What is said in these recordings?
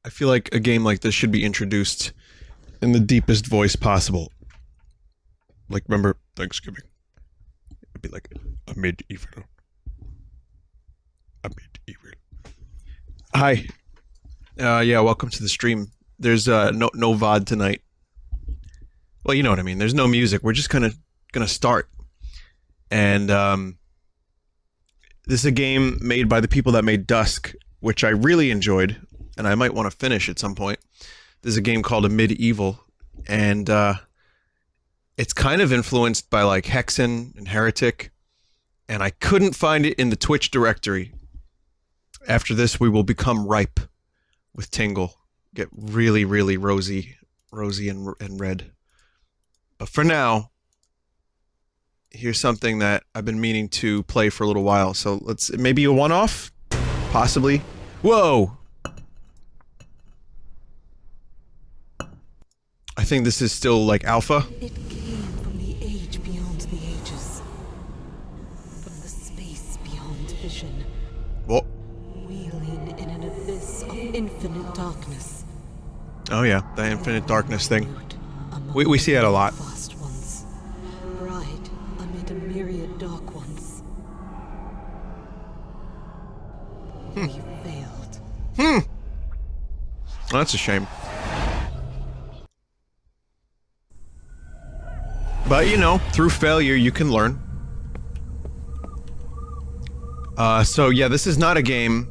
I feel like a game like this should be introduced in the deepest voice possible. Like, remember Thanksgiving? It'd be like, AMID EVIL. AMID EVIL. Hi. Yeah, welcome to the stream. There's, no VOD tonight. Well, you know what I mean. There's no music. We're just gonna start. And, this is a game made by the people that made Dusk, which I really enjoyed, and I might want to finish at some point. There's a game called AMID EVIL, and, it's kind of influenced by, like, Hexen and Heretic, and I couldn't find it in the Twitch directory. After this, we will become ripe with Tingle. Get really, really rosy and red. But for now, here's something that I've been meaning to play for a little while, so let's... maybe a one-off? Possibly. Whoa! I think this is still, like, alpha. It came from the age beyond the ages. From the space beyond vision. What? Wheeling in an abyss of infinite darkness. Oh yeah, the infinite darkness thing. We see that a lot. Vast ones, bright amid a myriad dark ones. We failed. Well, that's a shame. But, you know, through failure you can learn. So yeah, this is not a game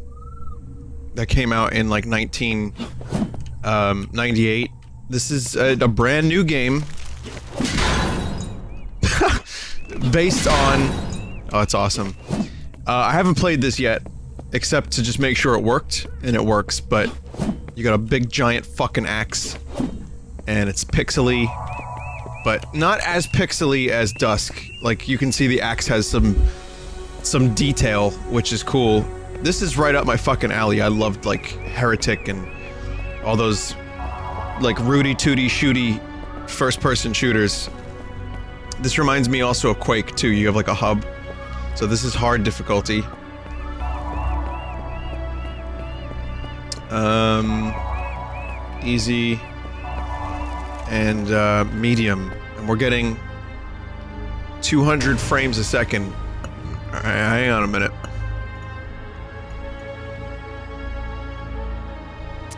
that came out in, like, 1998. This is a brand new game. Based on... oh, it's awesome. I haven't played this yet, except to just make sure it worked, and it works, but you got a big giant fucking axe, and it's pixely, but not as pixely as Dusk. Like, you can see the axe has some detail, which is cool. This is right up my fucking alley. I loved, like, Heretic and all those, like, rooty-tooty shooty first-person shooters. This reminds me also of Quake, too. You have, like, a hub. So this is hard difficulty. Easy. And, medium. And we're getting 200 frames a second. Alright, hang on a minute.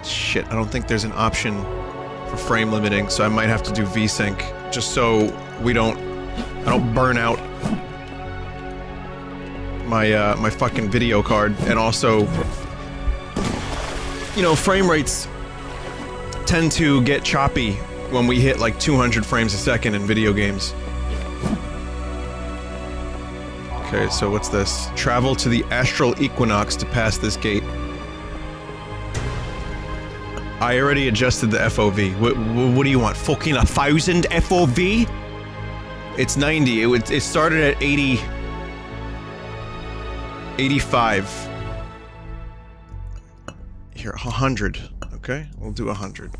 Shit, I don't think there's an option for frame limiting, so I might have to do VSync, just so I don't burn out my, my fucking video card, and also, you know, frame rates tend to get choppy when we hit like 200 frames a second in video games. Okay, so what's this? Travel to the astral equinox to pass this gate. I already adjusted the FOV. What do you want? Fucking 1,000 FOV? It's 90. It started at 80... 85. Here, 100. Okay, we'll do 100.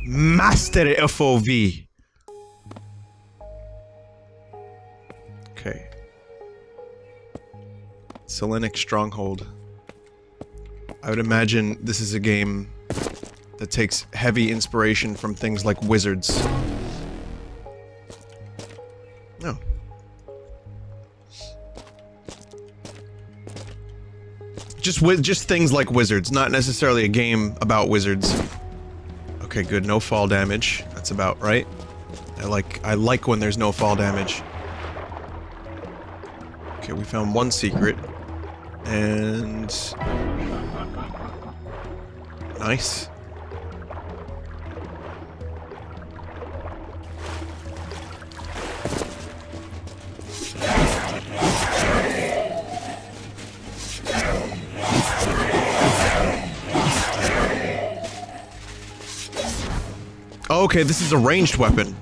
Master FOV! Okay. Selenic Stronghold. I would imagine this is a game that takes heavy inspiration from things like Wizards. No. Just things like Wizards, not necessarily a game about wizards. Okay, good. No fall damage. That's about right. I like when there's no fall damage. Okay, we found one secret. And... nice. Oh, okay, this is a ranged weapon.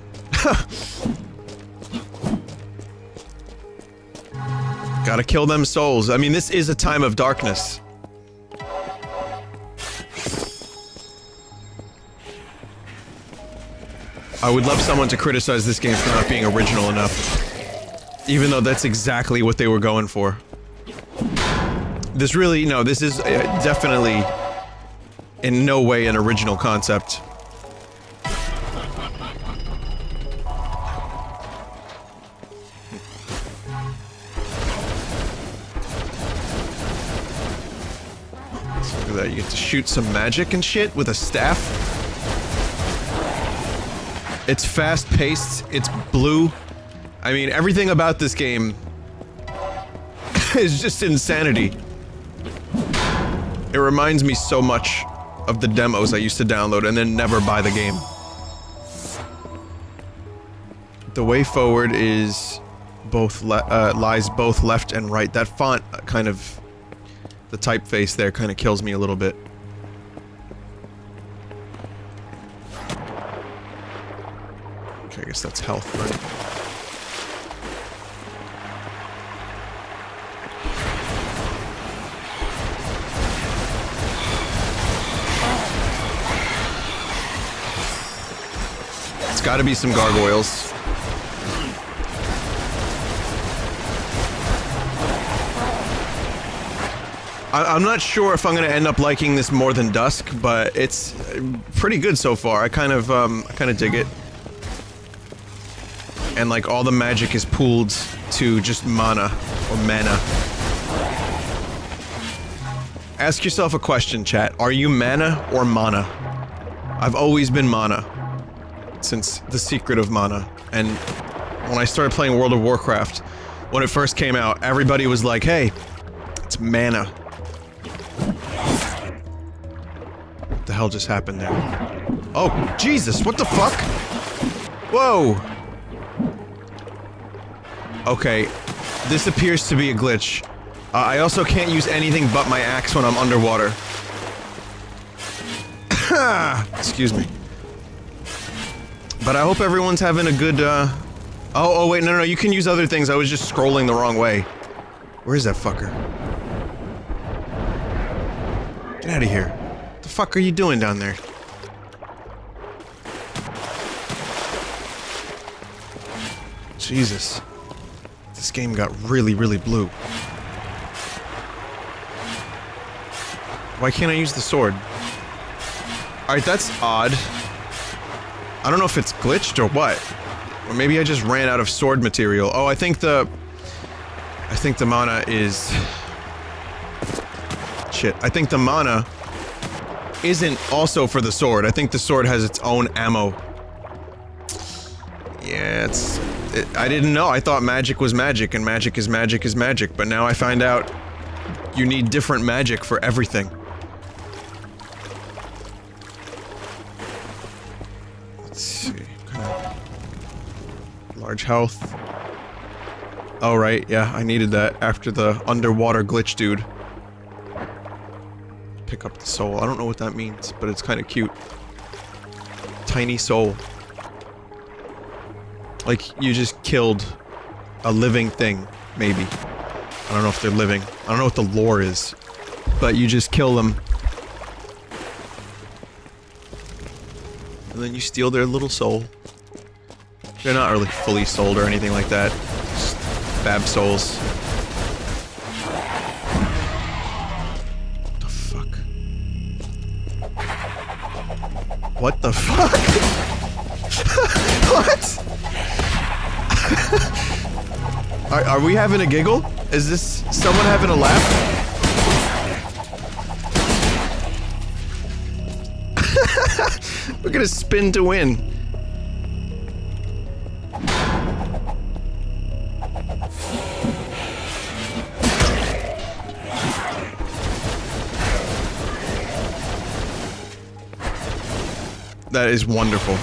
Gotta kill them souls. I mean, this is a time of darkness. I would love someone to criticize this game for not being original enough. Even though that's exactly what they were going for. This really, no, this is definitely in no way an original concept. Look at that, you get to shoot some magic and shit with a staff. It's fast-paced, it's blue. I mean, everything about this game is just insanity. It reminds me so much of the demos I used to download and then never buy the game. The way forward is both lies both left and right. That font kind of, the typeface there kind of kills me a little bit. Okay, I guess that's health, right? It's gotta be some gargoyles. I'm not sure if I'm gonna end up liking this more than Dusk, but it's pretty good so far. I kind of dig it. And like all the magic is pooled to just mana, or mana. Ask yourself a question, chat. Are you mana or mana? I've always been mana. Since the secret of mana. And when I started playing World of Warcraft, when it first came out, everybody was like, hey, it's mana. What the hell just happened there? Oh, Jesus, what the fuck? Whoa! Okay, this appears to be a glitch. I also can't use anything but my axe when I'm underwater. Excuse me. But I hope everyone's having a good, Oh, wait, no, you can use other things. I was just scrolling the wrong way. Where is that fucker? Get out of here. What the fuck are you doing down there? Jesus. This game got really, really blue. Why can't I use the sword? Alright, that's odd. I don't know if it's glitched or what. Or maybe I just ran out of sword material. Oh, I think the mana is... Shit. I think the mana isn't also for the sword. I think the sword has its own ammo. Yeah, I didn't know. I thought magic was magic, and magic is magic is magic. But now I find out you need different magic for everything. Large health. Oh, right, yeah, I needed that after the underwater glitch dude. Pick up the soul. I don't know what that means, but it's kind of cute. Tiny soul. Like, you just killed a living thing, maybe. I don't know if they're living. I don't know what the lore is. But you just kill them. And then you steal their little soul. They're not really fully sold or anything like that. Just fab souls. What the fuck? What? Are we having a giggle? Is this someone having a laugh? We're gonna spin to win. That is wonderful.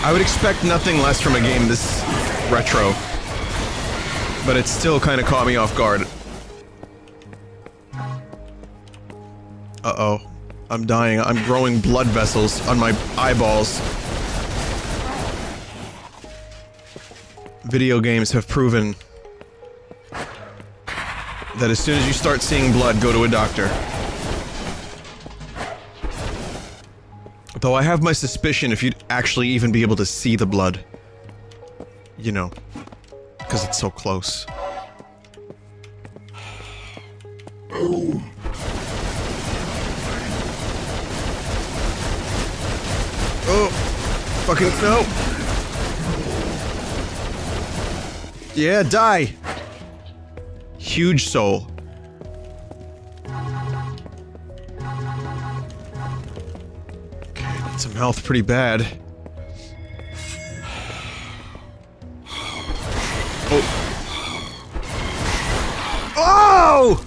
I would expect nothing less from a game this retro, but it still kind of caught me off guard. Uh-oh. I'm dying. I'm growing blood vessels on my eyeballs. Video games have proven that as soon as you start seeing blood, go to a doctor. Though I have my suspicion if you'd actually even be able to see the blood. You know, because it's so close. Oh! Fucking no! Yeah, die! Huge soul. Okay, need some health pretty bad. Oh! Oh!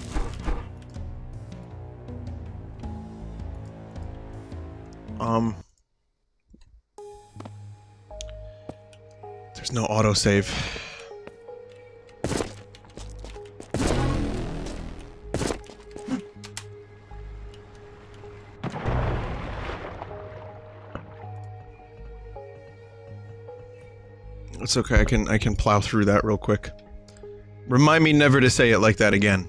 There's no autosave. It's okay, I can plow through that real quick. Remind me never to say it like that again.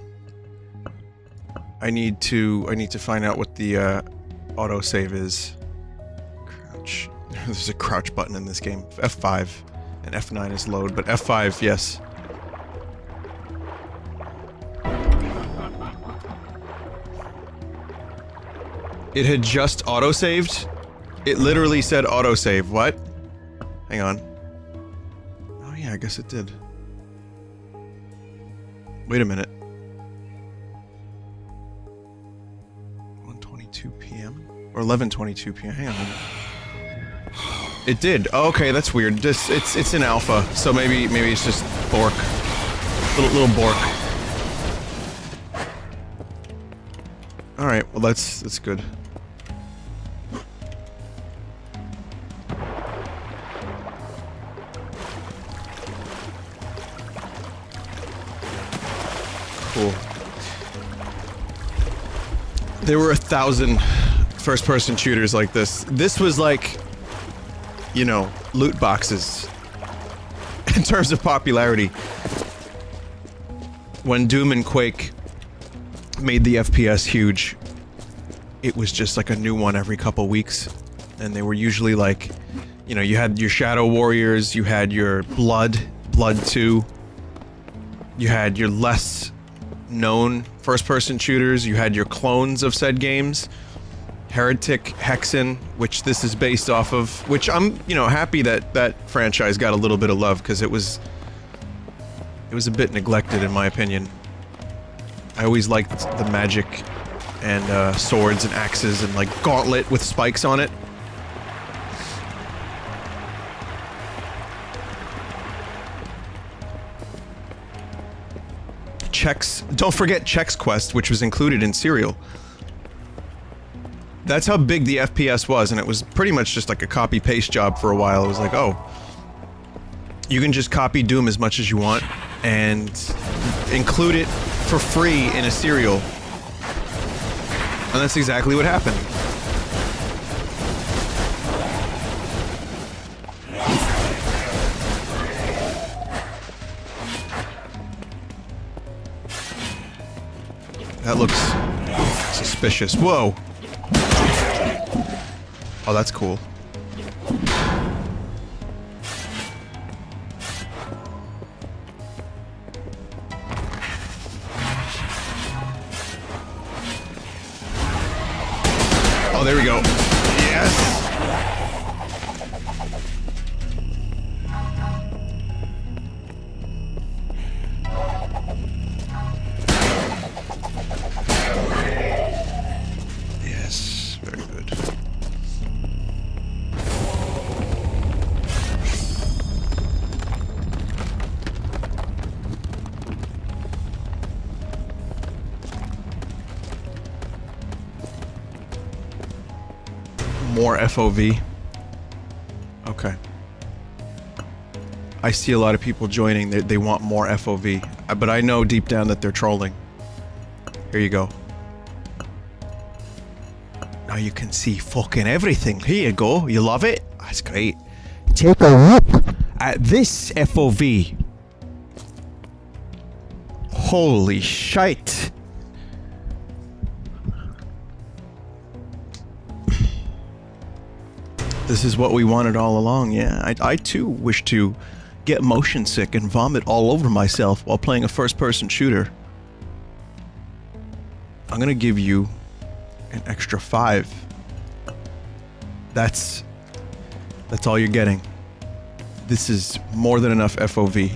I need to find out what the autosave is. Crouch. There's a crouch button in this game. F5 and F9 is load, but F5, yes. It had just autosaved? It literally said autosave. What? Hang on. Oh yeah, I guess it did. Wait a minute. 1:22 p.m. or 11:22 p.m. Hang on a minute. It did. Oh, okay, that's weird. Just it's in alpha, so maybe it's just Bork. Little Bork. All right. Well, that's good. Cool. There were 1,000 first-person shooters like this. This was like, you know, loot boxes in terms of popularity. When Doom and Quake made the FPS huge, it was just like a new one every couple weeks. And they were usually like, you know, you had your Shadow Warriors, you had your Blood 2, you had your less known first-person shooters, you had your clones of said games, Heretic, Hexen, which this is based off of, which I'm, you know, happy that that franchise got a little bit of love, because it was a bit neglected in my opinion. I always liked the magic and swords and axes and like gauntlet with spikes on it. Chex, don't forget Chex Quest, which was included in Serial. That's how big the FPS was, and it was pretty much just like a copy-paste job for a while. It was like, oh, you can just copy Doom as much as you want, and include it for free in a Serial. And that's exactly what happened. That looks suspicious. Whoa! Oh, that's cool. Oh, there we go. Yes! Yes, very good. More FOV. Okay. I see a lot of people joining. They want more FOV. But I know deep down that they're trolling. Here you go. Now you can see fucking everything. Here you go. You love it? That's great. Take a look at this FOV. Holy shite. This is what we wanted all along, yeah. I too wish to get motion sick and vomit all over myself while playing a first-person shooter. I'm gonna give you an extra 5. That's all you're getting. This is more than enough FOV.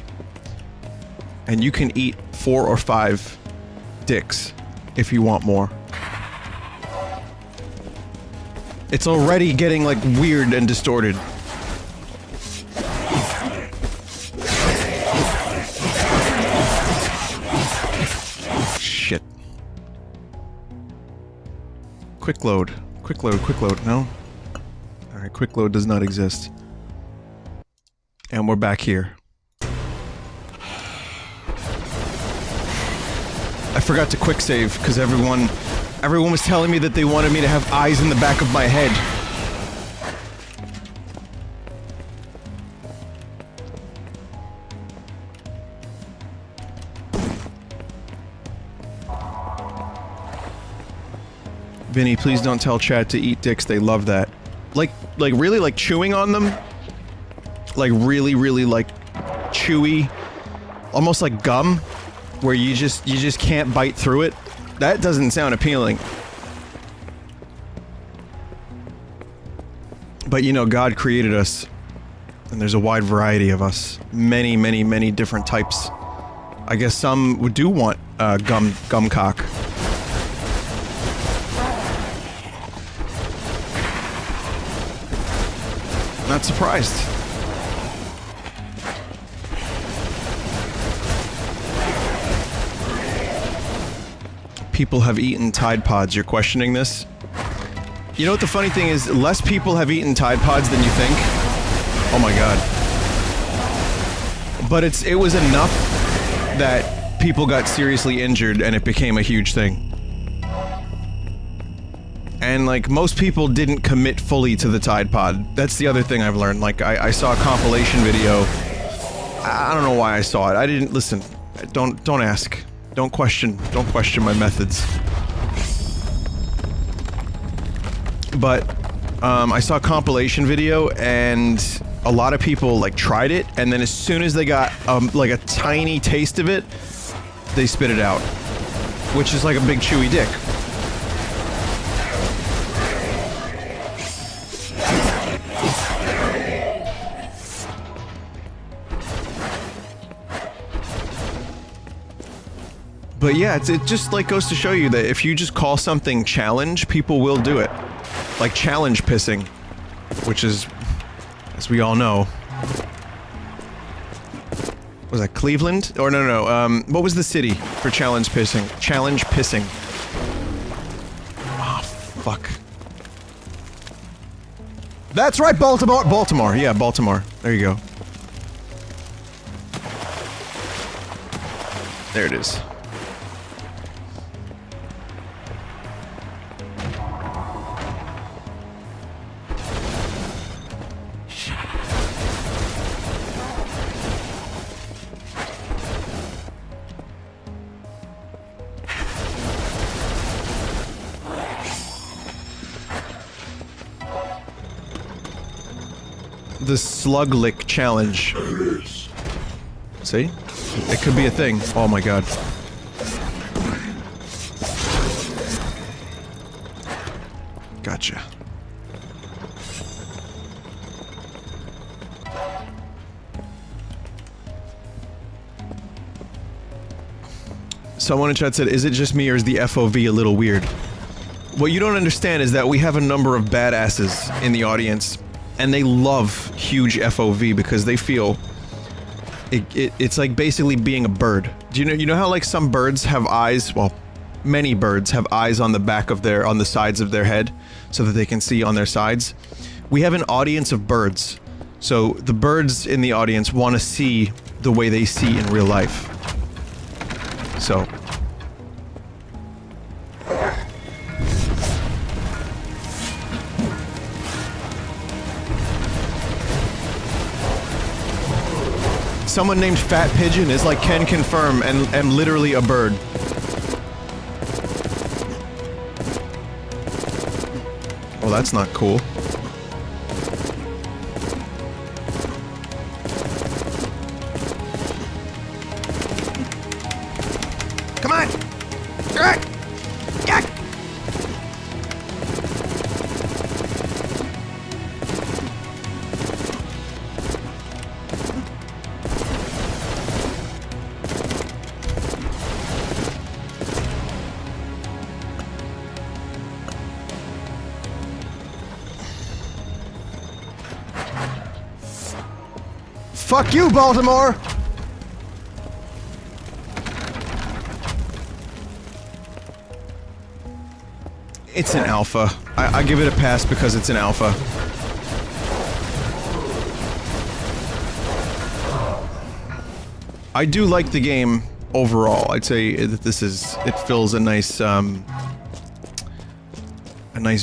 And you can eat 4 or 5 dicks if you want more. It's already getting like weird and distorted. Shit. Quick load. Quick load, quick load. No? Alright, quick load does not exist. And we're back here. I forgot to quick save because everyone was telling me that they wanted me to have eyes in the back of my head. Vinny, please don't tell chat to eat dicks, they love that. Like really, like chewing on them? Like really, like chewy, almost like gum, where you just can't bite through it? That doesn't sound appealing. But you know, God created us, and there's a wide variety of us. Many different types. I guess some do want gum cock. Not surprised. People have eaten Tide Pods. You're questioning this? You know what the funny thing is? Less people have eaten Tide Pods than you think. Oh my god. But it was enough that people got seriously injured and it became a huge thing. And like, most people didn't commit fully to the Tide Pod. That's the other thing I've learned. Like, I saw a compilation video. I don't know why I saw it. I didn't listen. Don't ask. Don't question my methods. But, I saw a compilation video, and a lot of people, like, tried it, and then as soon as they got, like, a tiny taste of it, they spit it out. Which is like a big chewy dick. But yeah, it just like goes to show you that if you just call something challenge, people will do it. Like challenge pissing, which is, as we all know, was that Cleveland? Or no, what was the city for challenge pissing? Challenge pissing. Oh, fuck. That's right, Baltimore! Baltimore, yeah, Baltimore. There you go. There it is. The slug lick challenge. See? It could be a thing. Oh my god. Gotcha. Someone in chat said, is it just me or is the FOV a little weird? What you don't understand is that we have a number of badasses in the audience, and they love huge FOV because they feel it's like basically being a bird. Do you know how like some birds have eyes? Well, many birds have eyes on the back of on the sides of their head so that they can see on their sides. We have an audience of birds. So the birds in the audience want to see the way they see in real life. So someone named Fat Pigeon is like can confirm and am literally a bird. Well, that's not cool. Come on! Go! Fuck you, Baltimore! It's an alpha. I give it a pass because it's an alpha. I do like the game overall. I'd say that this is... it fills a nice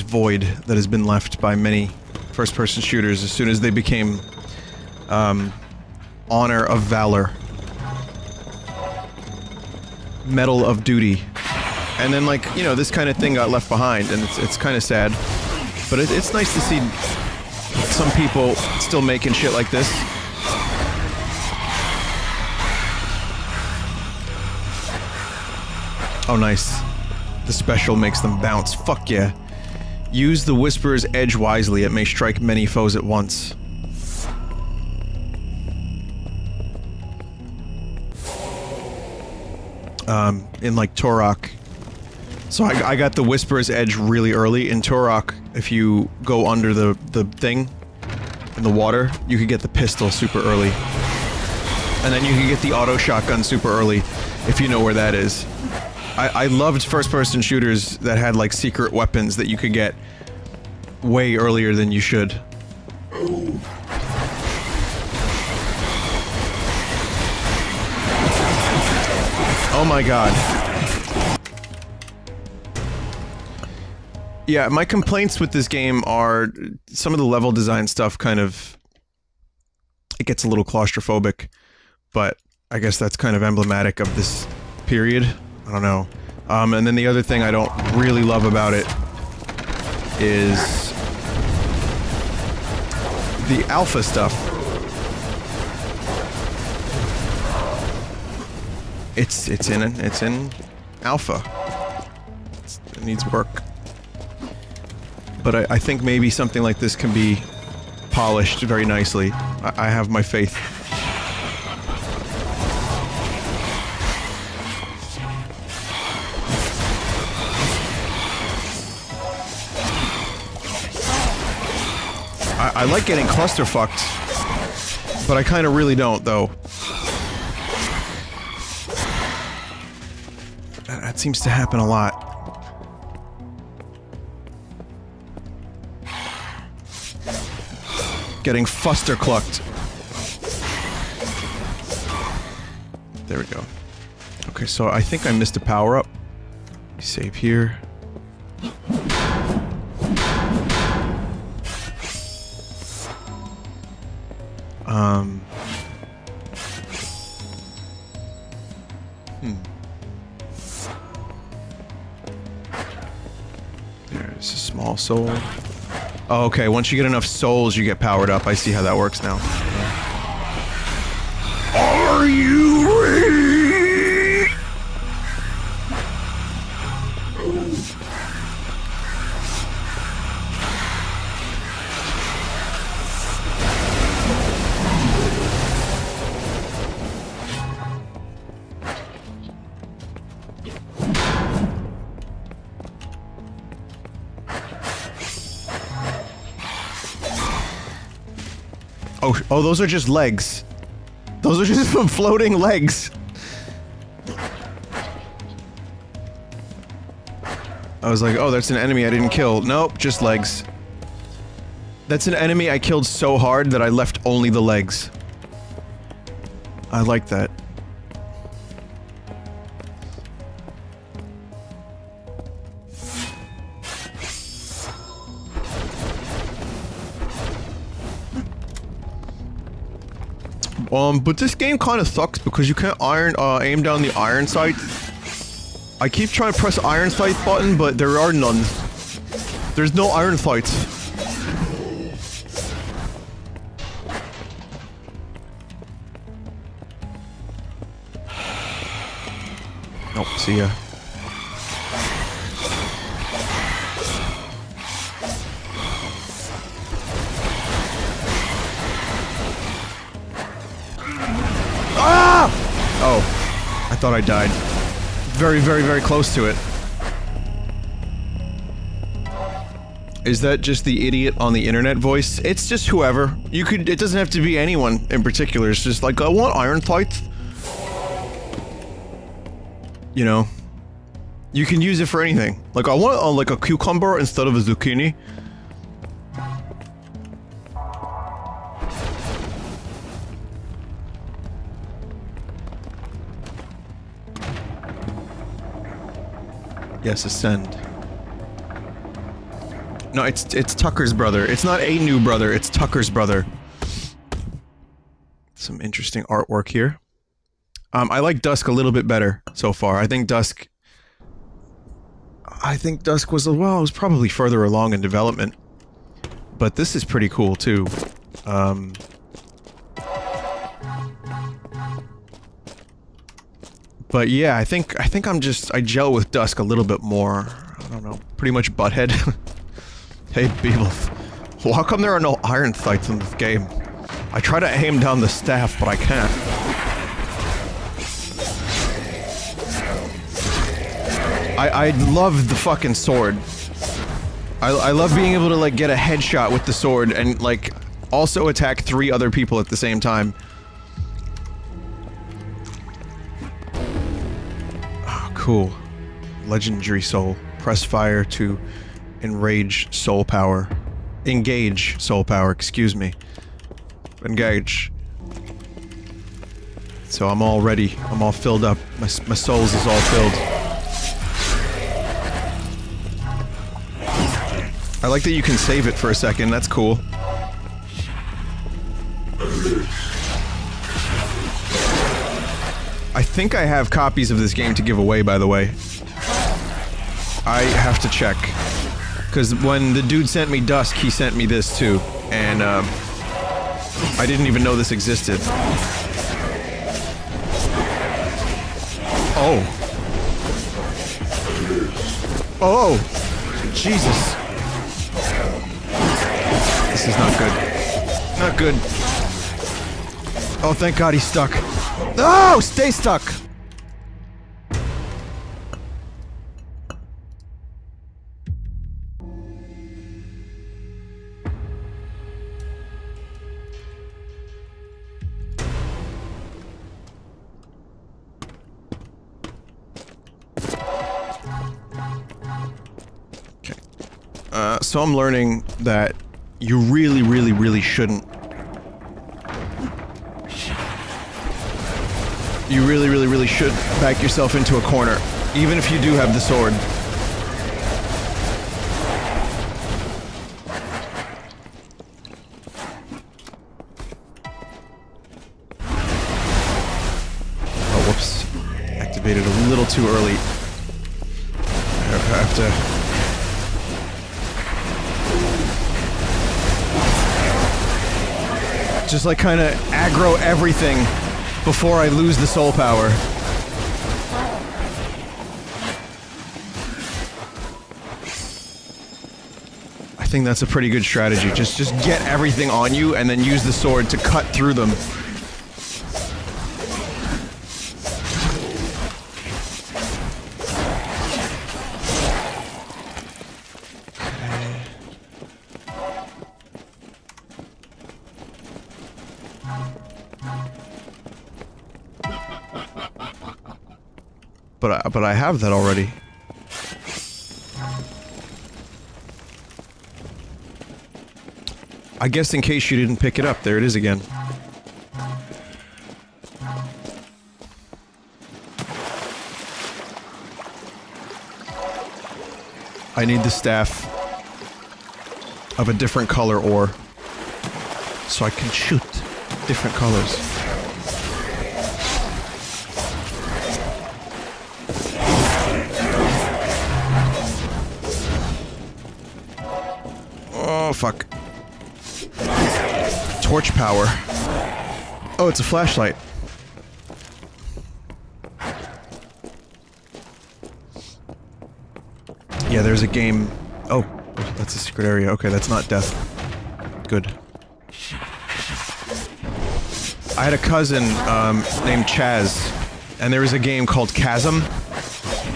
void that has been left by many first-person shooters as soon as they became, Honor of Valor. Medal of Duty. And then, like, you know, this kind of thing got left behind, and it's kind of sad. But it's nice to see some people still making shit like this. Oh, nice. The special makes them bounce. Fuck yeah. Use the Whisperer's Edge wisely. It may strike many foes at once. In, like, Turok. So I got the Whisperer's Edge really early. In Turok, if you go under the thing in the water, you could get the pistol super early. And then you can get the auto shotgun super early, if you know where that is. I loved first-person shooters that had, like, secret weapons that you could get way earlier than you should. Oh my god. Yeah, my complaints with this game are some of the level design stuff kind of... it gets a little claustrophobic, but I guess that's kind of emblematic of this period. I don't know. And then the other thing I don't really love about it is the alpha stuff. It's in alpha. It needs work. But I think maybe something like this can be polished very nicely. I have my faith. I like getting clusterfucked, but I kind of really don't, though. That seems to happen a lot. Getting fuster-clucked. There we go. Okay, so I think I missed a power-up. Save here. There's a small soul. Oh, okay, once you get enough souls, you get powered up. I see how that works now. Are you ready? Oh, those are just legs. Those are just floating legs. I was like, oh, that's an enemy I didn't kill. Nope, just legs. That's an enemy I killed so hard that I left only the legs. I like that. But this game kind of sucks because you can't aim down the iron sight. I keep trying to press iron sight button, but there are none. There's no iron sights. Nope, see ya. Oh, I thought I died. Very, very, very close to it. Is that just the idiot on the internet voice? It's just whoever. You could- it doesn't have to be anyone in particular, it's just like, I want iron tights. You know? You can use it for anything. Like, I want like a cucumber instead of a zucchini. Yes, ascend. No, it's Tucker's brother. It's not a new brother, it's Tucker's brother. Some interesting artwork here. I like Dusk a little bit better so far. I think Dusk was, well, it was probably further along in development. But this is pretty cool too. But yeah, I think I gel with Dusk a little bit more. I don't know, pretty much butthead. Hey, Beebles. Well, how come there are no iron sights in this game? I try to aim down the staff, but I can't. I love the fucking sword. I love being able to, like, get a headshot with the sword and, like, also attack 3 other people at the same time. Oh, cool. Legendary soul. Press fire to enrage soul power. Engage soul power, excuse me. Engage. So I'm all ready. I'm all filled up. My souls is all filled. I like that you can save it for a second, that's cool. I think I have copies of this game to give away, by the way. I have to check. Because when the dude sent me Dusk, he sent me this too. And, I didn't even know this existed. Oh. Oh! Jesus. This is not good. Not good. Oh, thank God he's stuck. No! Stay stuck! So I'm learning that you really shouldn't. You really should back yourself into a corner, even if you do have the sword. Oh, whoops. Activated a little too early. I have to... just like kinda aggro everything before I lose the soul power. I think that's a pretty good strategy. Just get everything on you and then use the sword to cut through them. But I have that already. I guess in case you didn't pick it up, there it is again. I need the staff of a different color ore so I can shoot different colors. Oh, fuck. Torch power. Oh, it's a flashlight. Yeah, there's a game... Oh, that's a secret area. Okay, that's not death. Good. I had a cousin, named Chaz, and there was a game called Chasm.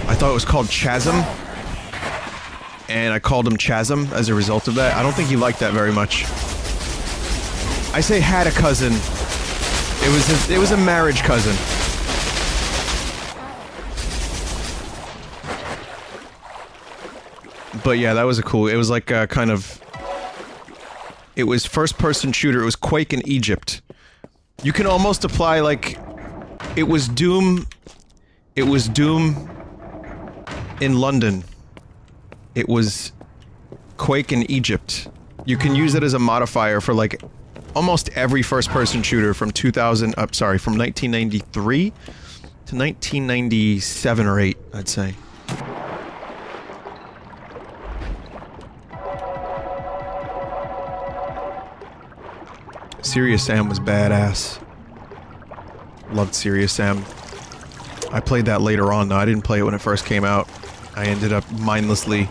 I thought it was called Chasm. and I called him Chasm as a result of that. I don't think he liked that very much. I say had a cousin. It was a marriage cousin. But yeah, that was a cool... It was like a kind of... It was first-person shooter. It was Quake in Egypt. You can almost apply, like... It was Doom... It was Doom... in London. It was... Quake in Egypt. You can use it as a modifier for, like... almost every first-person shooter from 2000... sorry, from 1993 to 1997 or 8, I'd say. Serious Sam was badass. Loved Serious Sam. I played that later on, though. I didn't play it when it first came out. I ended up mindlessly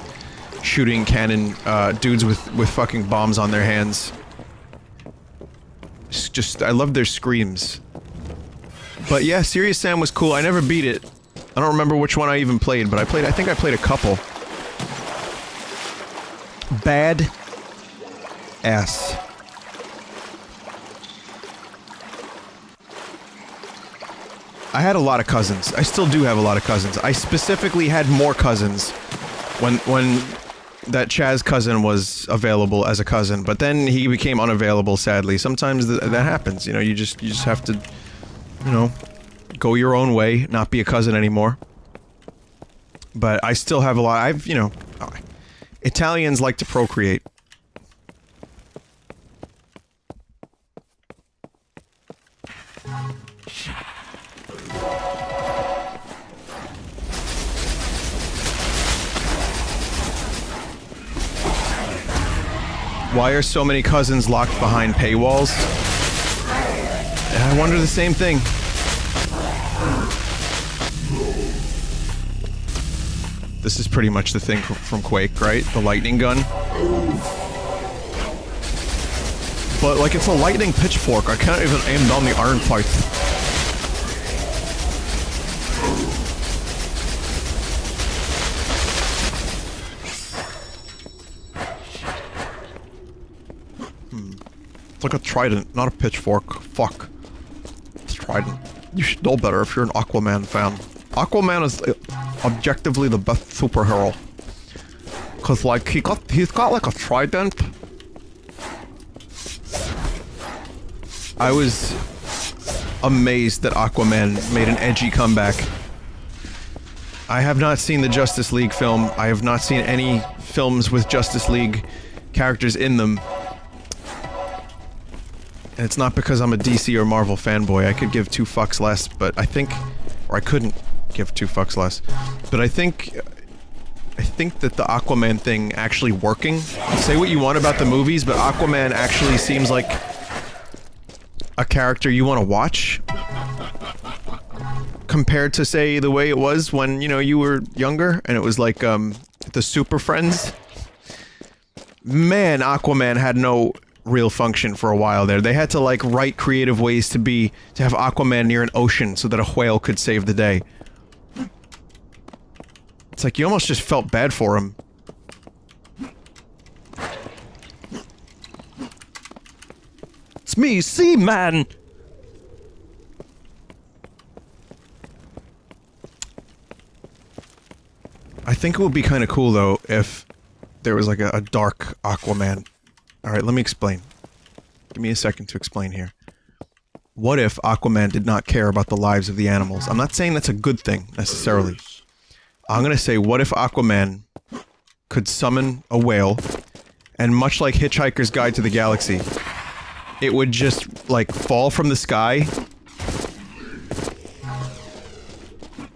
shooting cannon dudes with fucking bombs on their hands. Just, I loved their screams. But yeah, Serious Sam was cool. I never beat it. I don't remember which one I even played, but I think I played a couple. Bad ass. I had a lot of cousins. I still do have a lot of cousins. I specifically had more cousins when that Chaz cousin was available as a cousin, but then he became unavailable, sadly. Sometimes that happens, you know, you just have to, you know, go your own way, not be a cousin anymore. But I still have a lot. You know, Italians like to procreate. Why are so many cousins locked behind paywalls? I wonder the same thing. This is pretty much the thing from Quake, right? The lightning gun. But, like, it's a lightning pitchfork. I can't even aim down the iron pipe. It's like a trident, not a pitchfork. Fuck. It's trident. You should know better if you're an Aquaman fan. Aquaman is objectively the best superhero. Cause like he's got like a trident. I was amazed that Aquaman made an edgy comeback. I have not seen the Justice League film. I have not seen any films with Justice League characters in them. And it's not because I'm a DC or Marvel fanboy. I could give two fucks less, but I think... Or I couldn't give two fucks less. But I think that the Aquaman thing actually working... Say what you want about the movies, but Aquaman actually seems like a character you want to watch. Compared to, say, the way it was when, you know, you were younger, and it was like, the Super Friends. Man, Aquaman had no real function for a while there. They had to, like, write creative ways to have Aquaman near an ocean so that a whale could save the day. It's like, you almost just felt bad for him. It's me, Seaman! I think it would be kind of cool, though, if there was, like, a dark Aquaman. Alright, let me explain. Give me a second to explain here. What if Aquaman did not care about the lives of the animals? I'm not saying that's a good thing, necessarily. I'm gonna say, what if Aquaman could summon a whale, and much like Hitchhiker's Guide to the Galaxy, it would just, like, fall from the sky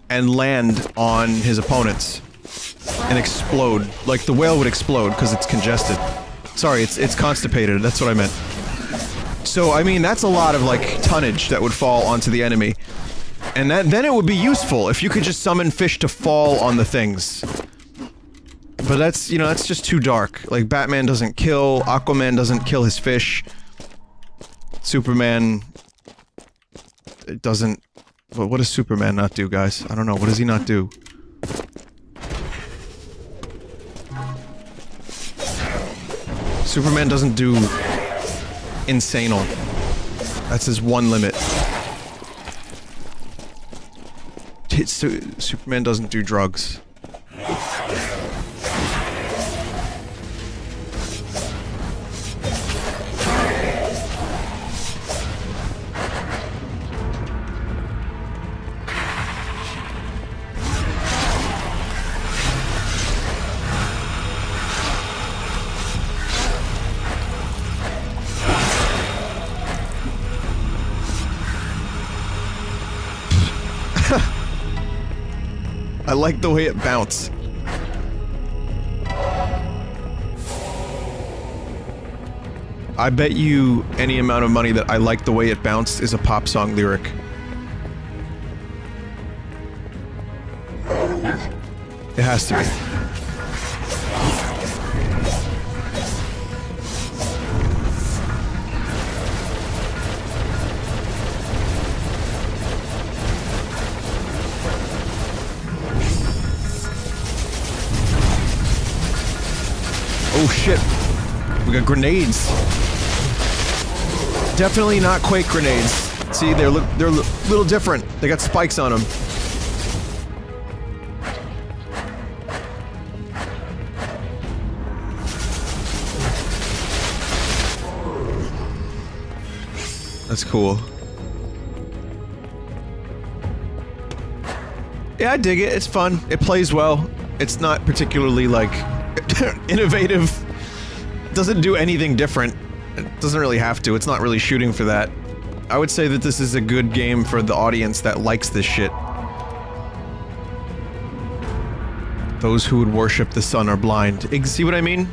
and land on his opponents and explode. Like, the whale would explode because it's congested. Sorry, it's constipated, that's what I meant. So, I mean, that's a lot of, like, tonnage that would fall onto the enemy. And then it would be useful if you could just summon fish to fall on the things. But that's, you know, that's just too dark. Like, Batman doesn't kill, Aquaman doesn't kill his fish. Superman... doesn't... What does Superman not do, guys? I don't know, what does he not do? Superman doesn't do insanal. That's his one limit. Superman doesn't do drugs. I like the way it bounced. I bet you any amount of money that I like the way it bounced is a pop song lyric. It has to be. Oh shit. We got grenades. Definitely not Quake grenades. See, they're a little different. They got spikes on them. That's cool. Yeah, I dig it. It's fun. It plays well. It's not particularly, like, innovative. Doesn't do anything different. It doesn't really have to. It's not really shooting for that. I would say that this is a good game for the audience that likes this shit. Those who would worship the sun are blind. See what I mean?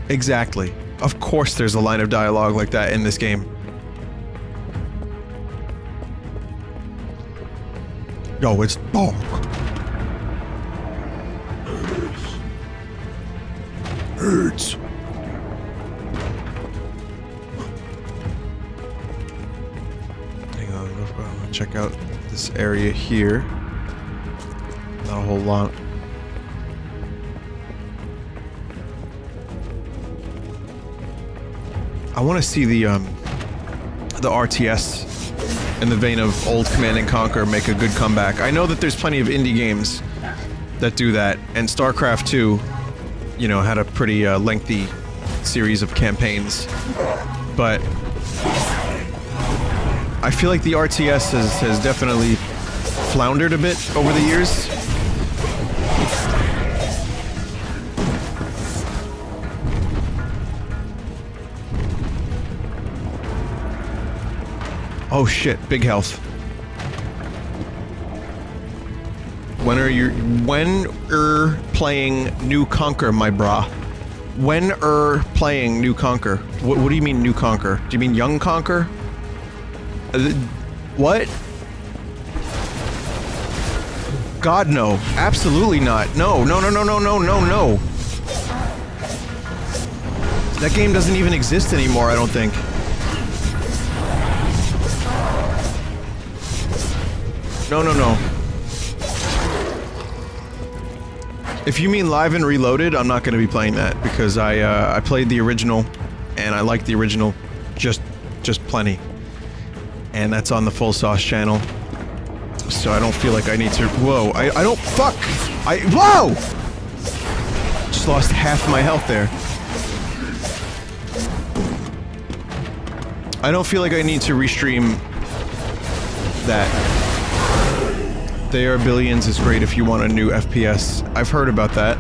Exactly. Of course there's a line of dialogue like that in this game. Yo, it's dark. Hurts. Hang on, I'm gonna check out this area here. Not a whole lot. I want to see the RTS in the vein of old Command & Conquer make a good comeback. I know that there's plenty of indie games that do that, and StarCraft 2, you know, had a pretty lengthy series of campaigns, but I feel like the RTS has definitely floundered a bit over the years. Oh shit, big health. When playing New Conquer, my brah? When playing New Conquer? What do you mean New Conquer? Do you mean Young Conquer? What? God, no. Absolutely not. No, no, no, no, no, no, no, no. That game doesn't even exist anymore, I don't think. No, no, no. If you mean Live and Reloaded, I'm not going to be playing that because I played the original and I like the original just plenty. And that's on the Full Sauce channel. So I don't feel like I need to. Whoa, I don't. Fuck! Whoa! Just lost half my health there. I don't feel like I need to restream that. They Are Billions is great if you want a new FPS. I've heard about that.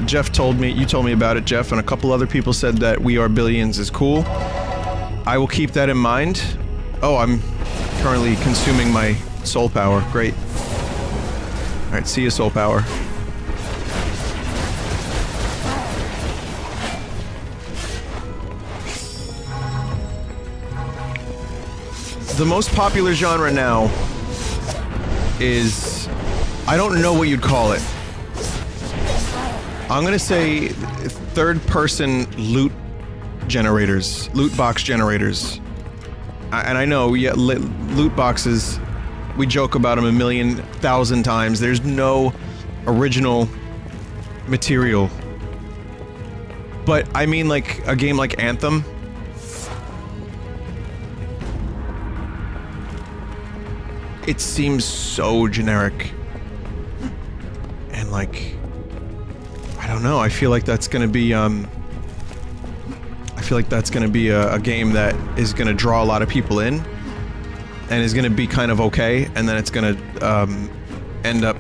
Jeff told me, you told me about it, Jeff, and a couple other people said that We Are Billions is cool. I will keep that in mind. Oh, I'm currently consuming my soul power. Great. Alright, see you, soul power. The most popular genre now is... I don't know what you'd call it. I'm gonna say third-person loot generators. Loot box generators. And I know, yeah, loot boxes, we joke about them 1,000,000 times. There's no original material But I mean, like, a game like Anthem. It seems so generic. And, like, I don't know, I feel like that's gonna be, I feel like that's gonna be a game that is gonna draw a lot of people in, and is gonna be kind of okay, and then it's gonna, end up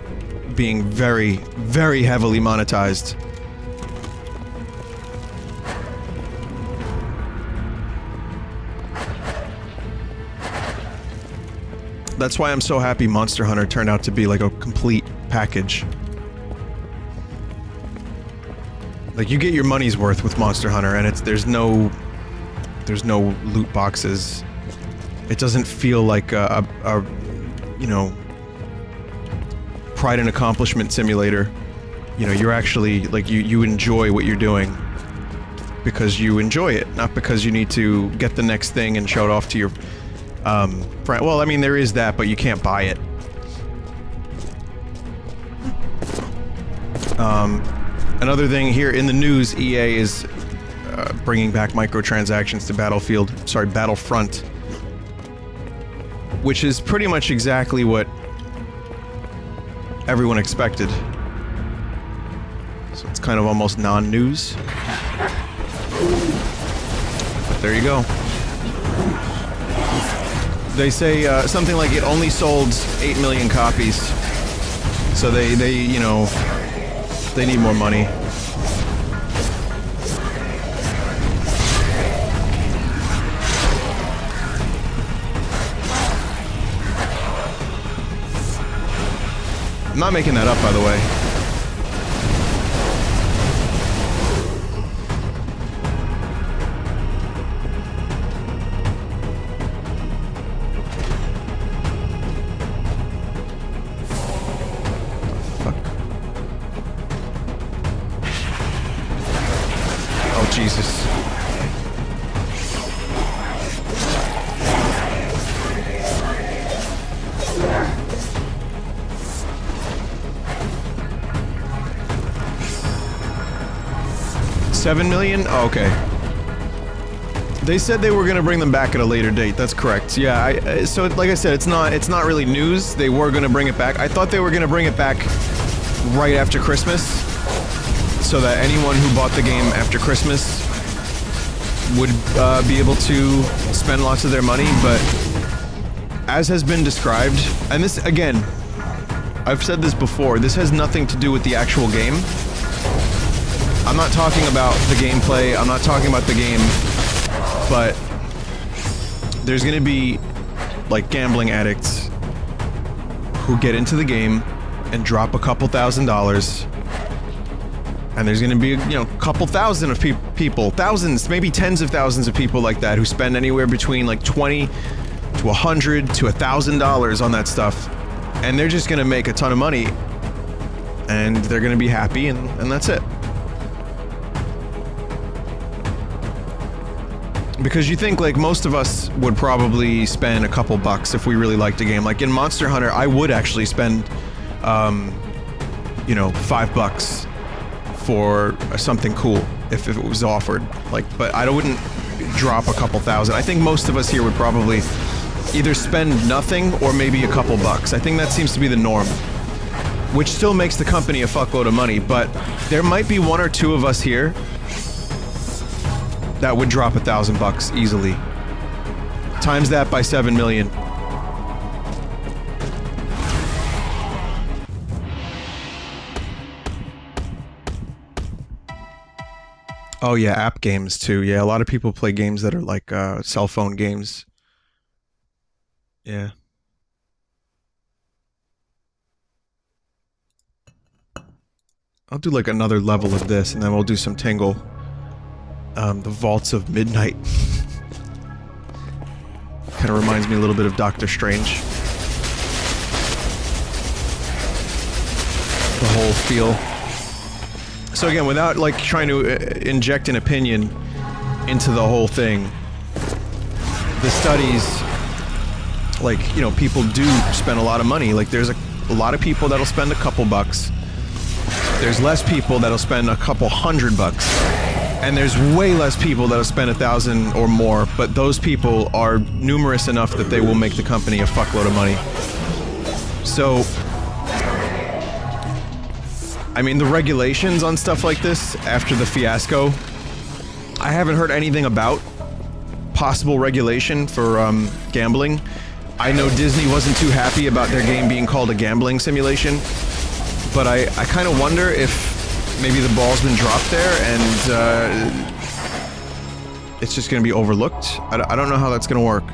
being very, very heavily monetized. That's why I'm so happy Monster Hunter turned out to be like a complete package. Like, you get your money's worth with Monster Hunter, and there's no loot boxes. It doesn't feel like a you know, pride and accomplishment simulator. You know, you're actually, like, you enjoy what you're doing because you enjoy it, not because you need to get the next thing and show it off to your friend. Well, I mean, there is that, but you can't buy it. Another thing here in the news, EA is bringing back microtransactions to Battlefront, which is pretty much exactly what everyone expected. So it's kind of almost non-news. But there you go. They say something like it only sold 8 million copies. So they you know, they need more money. I'm not making that up, by the way. Jesus. $7 million? Oh, okay. They said they were gonna bring them back at a later date. That's correct. Yeah, so like I said, it's not really news. They were gonna bring it back. I thought they were gonna bring it back right after Christmas, so that anyone who bought the game after Christmas would be able to spend lots of their money, but as has been described, and this, again, I've said this before, this has nothing to do with the actual game. I'm not talking about the gameplay, I'm not talking about the game, but there's gonna be, like, gambling addicts who get into the game and drop a couple $1,000s. And there's gonna be, you know, a couple thousand of people, thousands, maybe tens of thousands of people like that who spend anywhere between like $20 to $100 to $1,000 on that stuff. And they're just gonna make a ton of money. And they're gonna be happy, and that's it. Because you think, like, most of us would probably spend a couple bucks if we really liked a game. Like in Monster Hunter, I would actually spend, you know, $5 for something cool if it was offered, like, but I wouldn't drop a couple thousand. I think most of us here would probably either spend nothing or maybe a couple bucks. I think that seems to be the norm, which still makes the company a fuckload of money, but there might be one or two of us here that would drop $1,000 easily. Times that by 7 million. Oh yeah, app games too. Yeah, a lot of people play games that are like cell phone games. Yeah. I'll do like another level of this, and then we'll do some Tingle. The Vaults of Midnight. Kind of reminds me a little bit of Doctor Strange. The whole feel. So again, without like trying to inject an opinion into the whole thing, the studies, like, you know, people do spend a lot of money. Like, there's a lot of people that'll spend a couple bucks. There's less people that'll spend a couple $100. And there's way less people that have spent 1,000 or more, but those people are numerous enough that they will make the company a fuckload of money. So, I mean, the regulations on stuff like this, after the fiasco, I haven't heard anything about possible regulation for gambling. I know Disney wasn't too happy about their game being called a gambling simulation, but I kind of wonder if maybe the ball's been dropped there and it's just going to be overlooked. I don't know how that's going to work.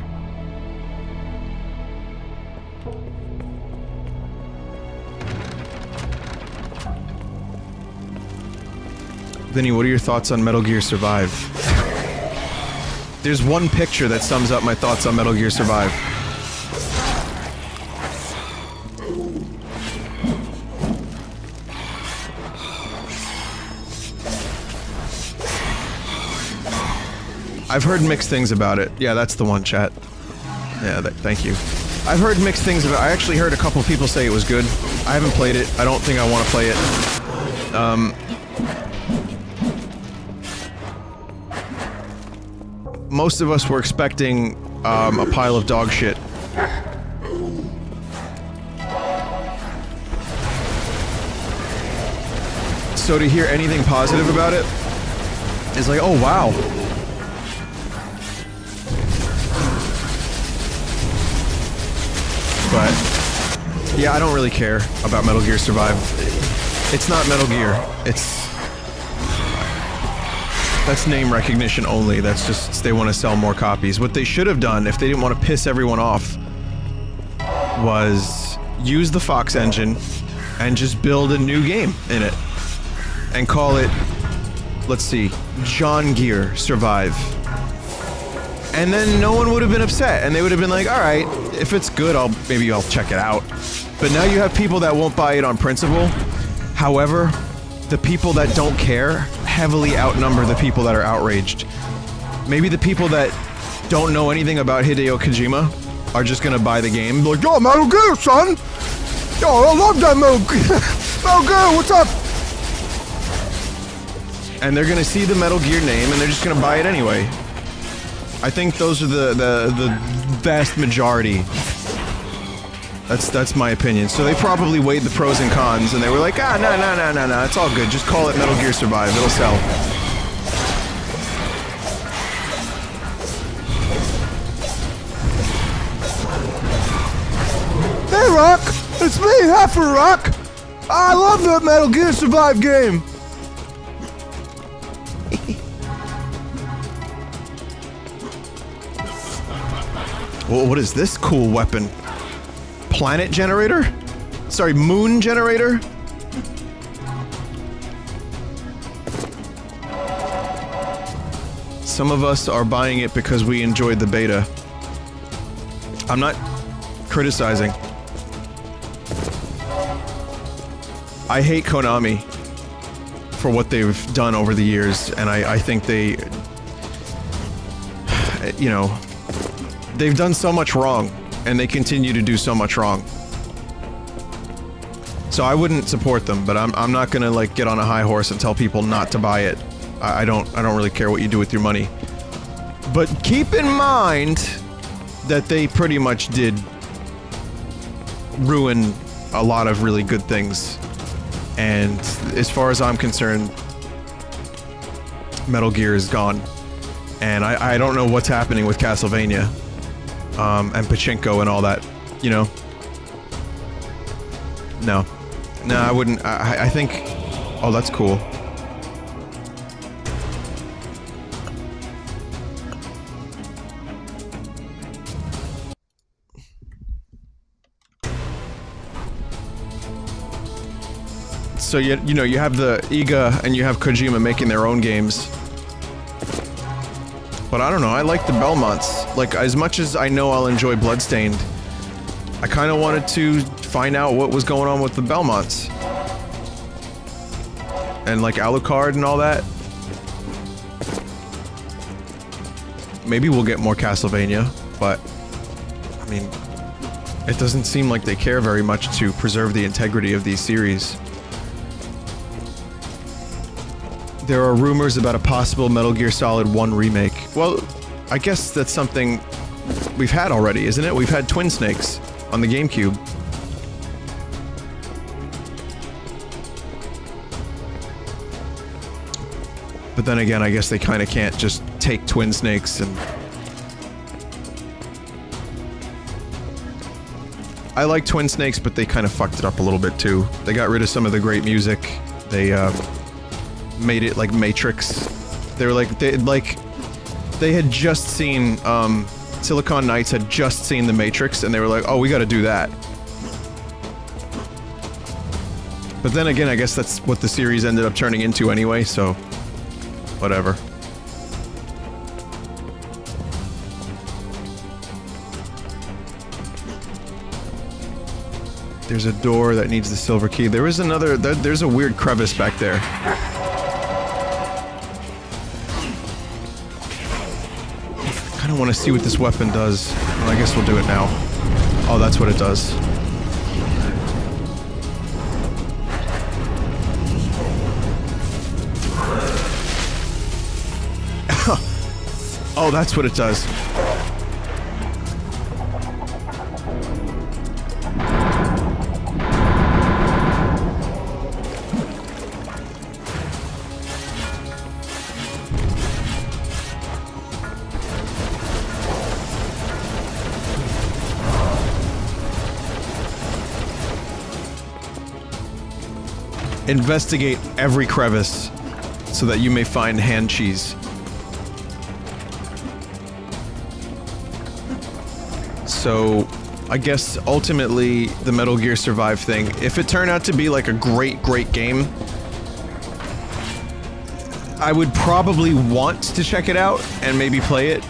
Vinny, what are your thoughts on Metal Gear Survive? There's one picture that sums up my thoughts on Metal Gear Survive. I've heard mixed things about it. Yeah, that's the one, chat. Yeah, thank you. I've heard mixed things about it. I actually heard a couple people say it was good. I haven't played it. I don't think I want to play it. Most of us were expecting a pile of dog shit. So to hear anything positive about it is like, oh wow. But yeah, I don't really care about Metal Gear Survive. It's not Metal Gear. That's name recognition only. That's just, they want to sell more copies. What they should have done, if they didn't want to piss everyone off, was use the Fox engine and just build a new game in it. And call it, let's see, John Gear Survive. And then no one would have been upset, and they would have been like, alright, if it's good, maybe I'll check it out. But now you have people that won't buy it on principle. However, the people that don't care heavily outnumber the people that are outraged. Maybe the people that don't know anything about Hideo Kojima are just gonna buy the game. Like, yo, Metal Gear, son! Yo, I love that Metal Gear! Metal Gear, what's up? And they're gonna see the Metal Gear name, and they're just gonna buy it anyway. I think those are the vast majority. That's my opinion. So they probably weighed the pros and cons, and they were like, ah, no, it's all good. Just call it Metal Gear Survive. It'll sell. Hey, Rock! It's me, Heifer Rock! I love that Metal Gear Survive game! Well, what is this cool weapon? Planet generator? Sorry, moon generator? Some of us are buying it because we enjoyed the beta. I'm not criticizing. I hate Konami for what they've done over the years, and I think they, you know, they've done so much wrong, and they continue to do so much wrong. So I wouldn't support them, but I'm not gonna like get on a high horse and tell people not to buy it. I don't really care what you do with your money. But keep in mind that they pretty much did ruin a lot of really good things. And as far as I'm concerned, Metal Gear is gone. And I don't know what's happening with Castlevania. And Pachinko and all that, you know? No. No, I wouldn't. I think... Oh, that's cool. So, you know, you have the Iga and you have Kojima making their own games. But I don't know, I like the Belmonts. Like, as much as I know I'll enjoy Bloodstained, I kind of wanted to find out what was going on with the Belmonts. And, like, Alucard and all that. Maybe we'll get more Castlevania, but... I mean... It doesn't seem like they care very much to preserve the integrity of these series. There are rumors about a possible Metal Gear Solid 1 remake. Well, I guess that's something we've had already, isn't it? We've had Twin Snakes on the GameCube. But then again, I guess they kind of can't just take Twin Snakes and... I like Twin Snakes, but they kind of fucked it up a little bit too. They got rid of some of the great music. They, made it like Matrix. They were like, they had just seen, Silicon Knights had just seen the Matrix, and they were like, oh, we gotta do that. But then again, I guess that's what the series ended up turning into anyway, so... whatever. There's a door that needs the silver key. There is another... there's a weird crevice back there. I kinda wanna see what this weapon does. Well, I guess we'll do it now. Oh, that's what it does. Oh, that's what it does. Investigate every crevice so that you may find hand cheese. So, I guess ultimately the Metal Gear Survive thing, if it turned out to be like a great game, I would probably want to check it out and maybe play it.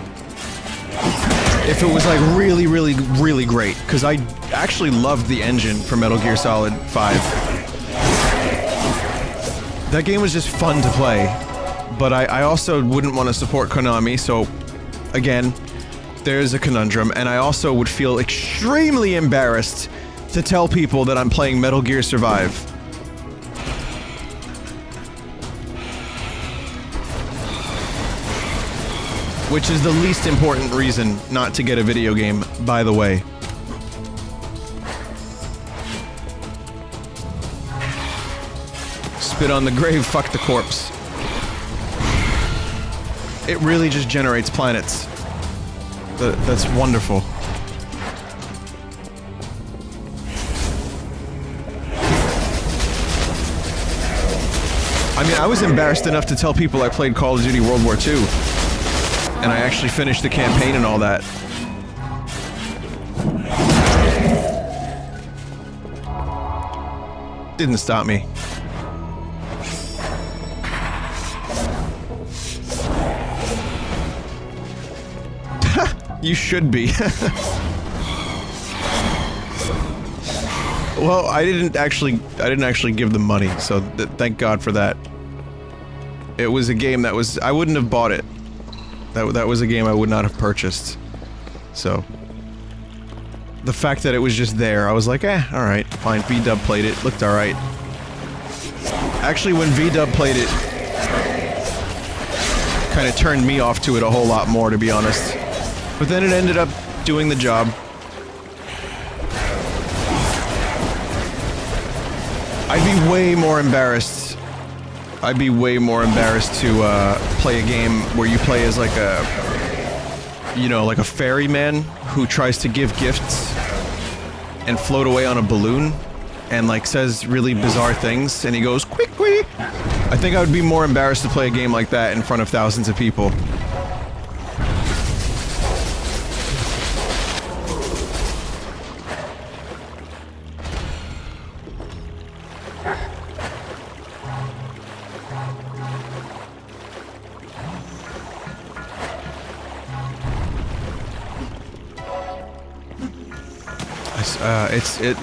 If it was like really great, because I actually loved the engine for Metal Gear Solid 5. That game was just fun to play, but I also wouldn't want to support Konami, so again, there's a conundrum, and I also would feel extremely embarrassed to tell people that I'm playing Metal Gear Survive. Which is the least important reason not to get a video game, by the way. Spit on the grave, fuck the corpse. It really just generates planets. That's wonderful. I mean, I was embarrassed enough to tell people I played Call of Duty World War II. And I actually finished the campaign and all that. Didn't stop me. You should be. Well, I didn't actually give them money, so thank God for that. It was a game that was... I wouldn't have bought it. That was a game I would not have purchased. So... the fact that it was just there, I was like, eh, alright, fine. V-Dub played it, looked alright. Actually, when V-Dub played it... kinda turned me off to it a whole lot more, to be honest. But then it ended up doing the job. I'd be way more embarrassed. I'd be way more embarrassed to play a game where you play as like a... you know, like a ferryman who tries to give gifts and float away on a balloon and like says really bizarre things and he goes quick. I think I would be more embarrassed to play a game like that in front of thousands of people.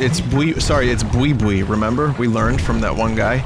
It's Bui Bui, remember? We learned from that one guy.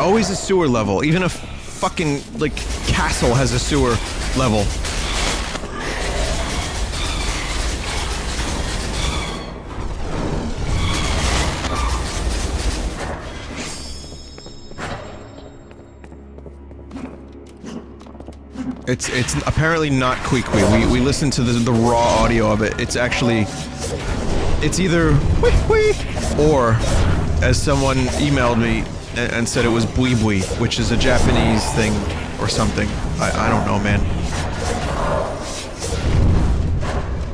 always a sewer level. Even a fucking, like, castle has a sewer level. It's apparently not Queequeg. We listened to the raw audio of it. It's actually... It's either wee or, as someone emailed me and said it was bui bui, which is a Japanese thing or something. I don't know, man.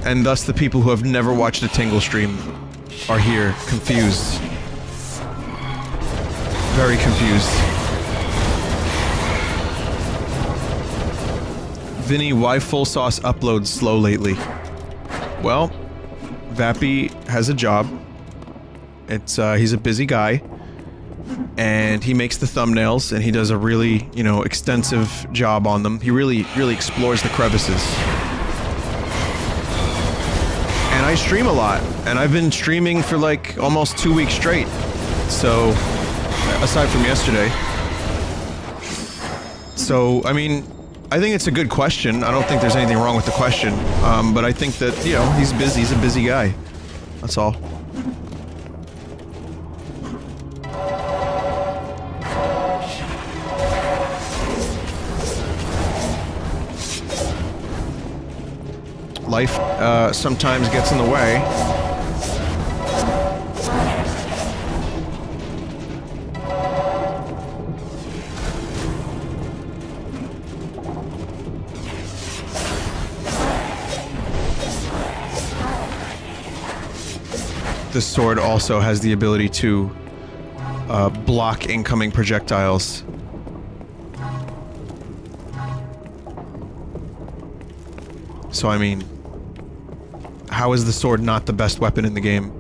And thus the people who have never watched a Tingle stream are here, confused. Very confused. Vinny, why Full Sauce uploads slow lately? Well, Vappy has a job. It's, he's a busy guy. And he makes the thumbnails, and he does a really, you know, extensive job on them. He really explores the crevices. And I stream a lot, and I've been streaming for like almost 2 weeks straight. So, aside from yesterday. So, I mean, I think it's a good question. I don't think there's anything wrong with the question. But I think that, you know, he's busy. He's a busy guy. That's all. Life, sometimes gets in the way. This sword also has the ability to block incoming projectiles. So I mean, how is the sword not the best weapon in the game?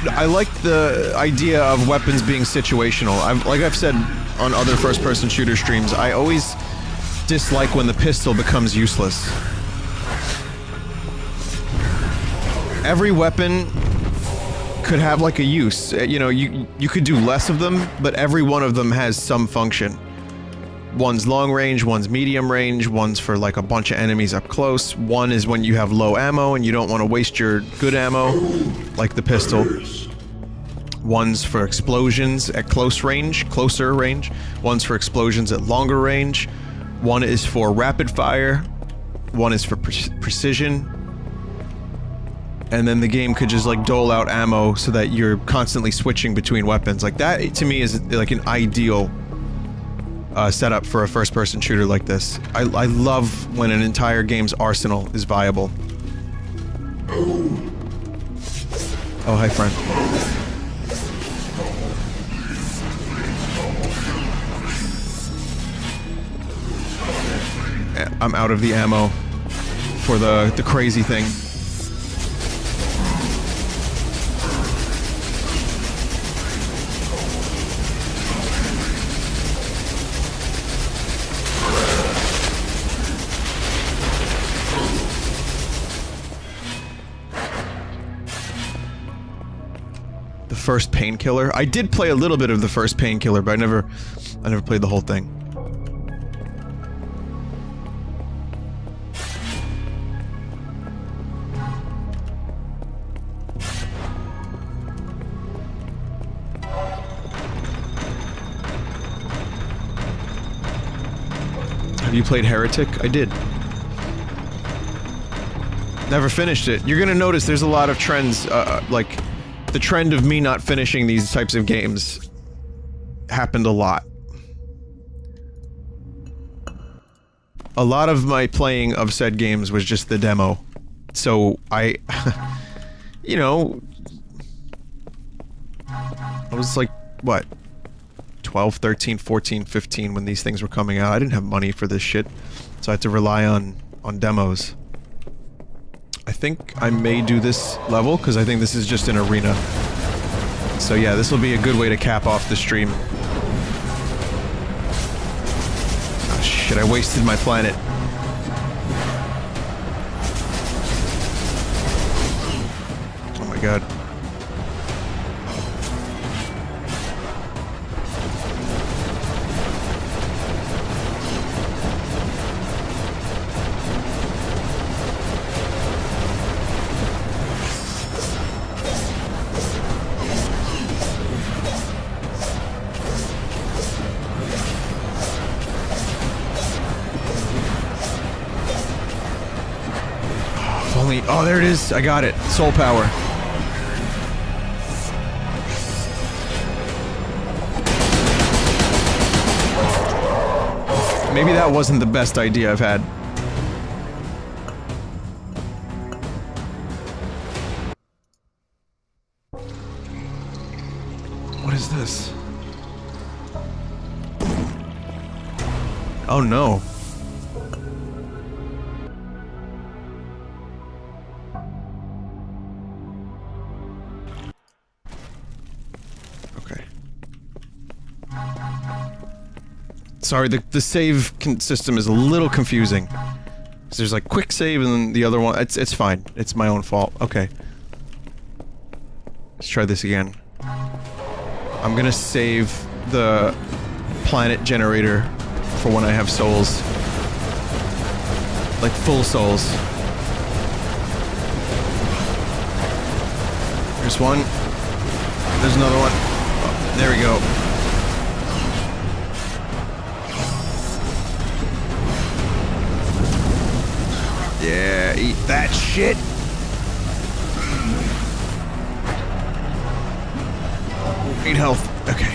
I like the idea of weapons being situational. Like I've said on other first-person shooter streams, I always dislike when the pistol becomes useless. Every weapon could have like a use. You know, you could do less of them, but every one of them has some function. One's long range, one's medium range, one's for like a bunch of enemies up close. One is when you have low ammo and you don't want to waste your good ammo, like the pistol. One's for explosions at closer range. One's for explosions at longer range. One is for rapid fire. One is for precision. And then the game could just like dole out ammo so that you're constantly switching between weapons. Like that, to me, is like an ideal setup for a first-person shooter like this. I love when an entire game's arsenal is viable. Oh, hi, friend. I'm out of the ammo for the crazy thing. The first Painkiller? I did play a little bit of the first Painkiller, but I never played the whole thing. Have you played Heretic? I did. Never finished it. You're gonna notice there's a lot of trends, like, the trend of me not finishing these types of games happened a lot. A lot of my playing of said games was just the demo. So, I... you know... I was like, what? 12, 13, 14, 15 when these things were coming out. I didn't have money for this shit, so I had to rely on demos. I think I may do this level, because I think this is just an arena. So yeah, this will be a good way to cap off the stream. Oh shit, I wasted my planet. my god. Oh, there it is. I got it. Soul power. Maybe that wasn't the best idea I've had. What is this? Oh no. Sorry, the save system is a little confusing. So there's like quick save and then the other one. It's fine. It's my own fault. Okay. Let's try this again. I'm gonna save the planet generator for when I have souls. Like full souls. There's one. There's another one. Oh, there we go. Yeah, eat that shit! 8 health. Okay.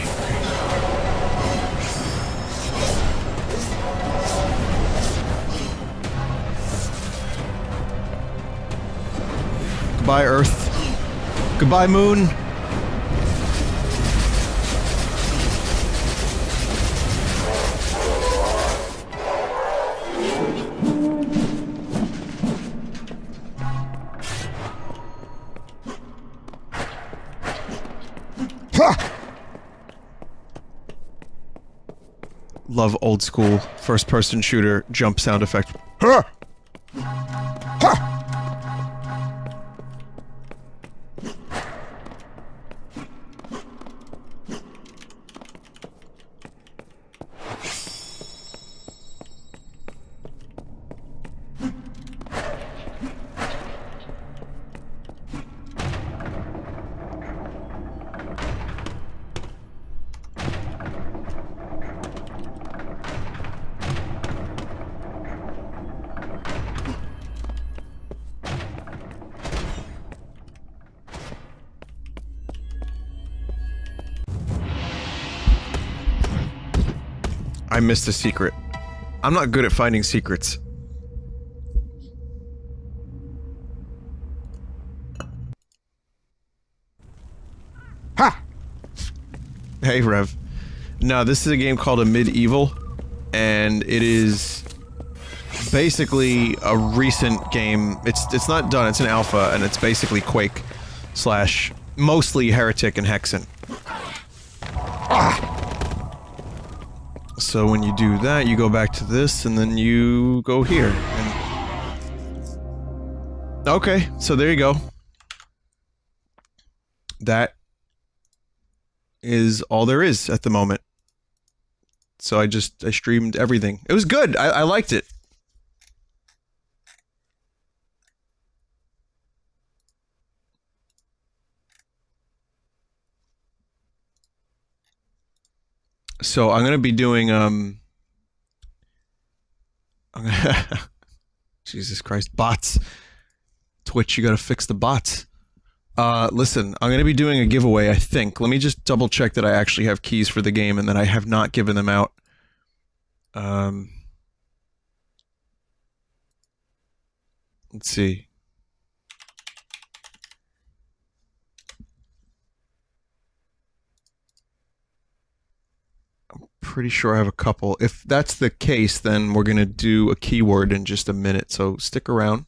Goodbye, Earth. Goodbye, Moon. Love old school first-person shooter jump sound effect. Ha! Ha! I missed a secret. I'm not good at finding secrets. Ha! Hey, Rev. No, this is a game called AMID EVIL, and it is basically a recent game. It's not done, it's an alpha, and it's basically Quake slash mostly Heretic and Hexen. Ah! So when you do that, you go back to this, and then you go here. And okay, so there you go. That is all there is at the moment. So I streamed everything. It was good. I liked it. So I'm gonna be doing Jesus Christ, bots. Twitch, you gotta fix the bots. Listen, I'm gonna be doing a giveaway, I think. Let me just double check that I actually have keys for the game and that I have not given them out. Let's see. Pretty sure I have a couple. If that's the case, then we're gonna do a keyword in just a minute, so stick around.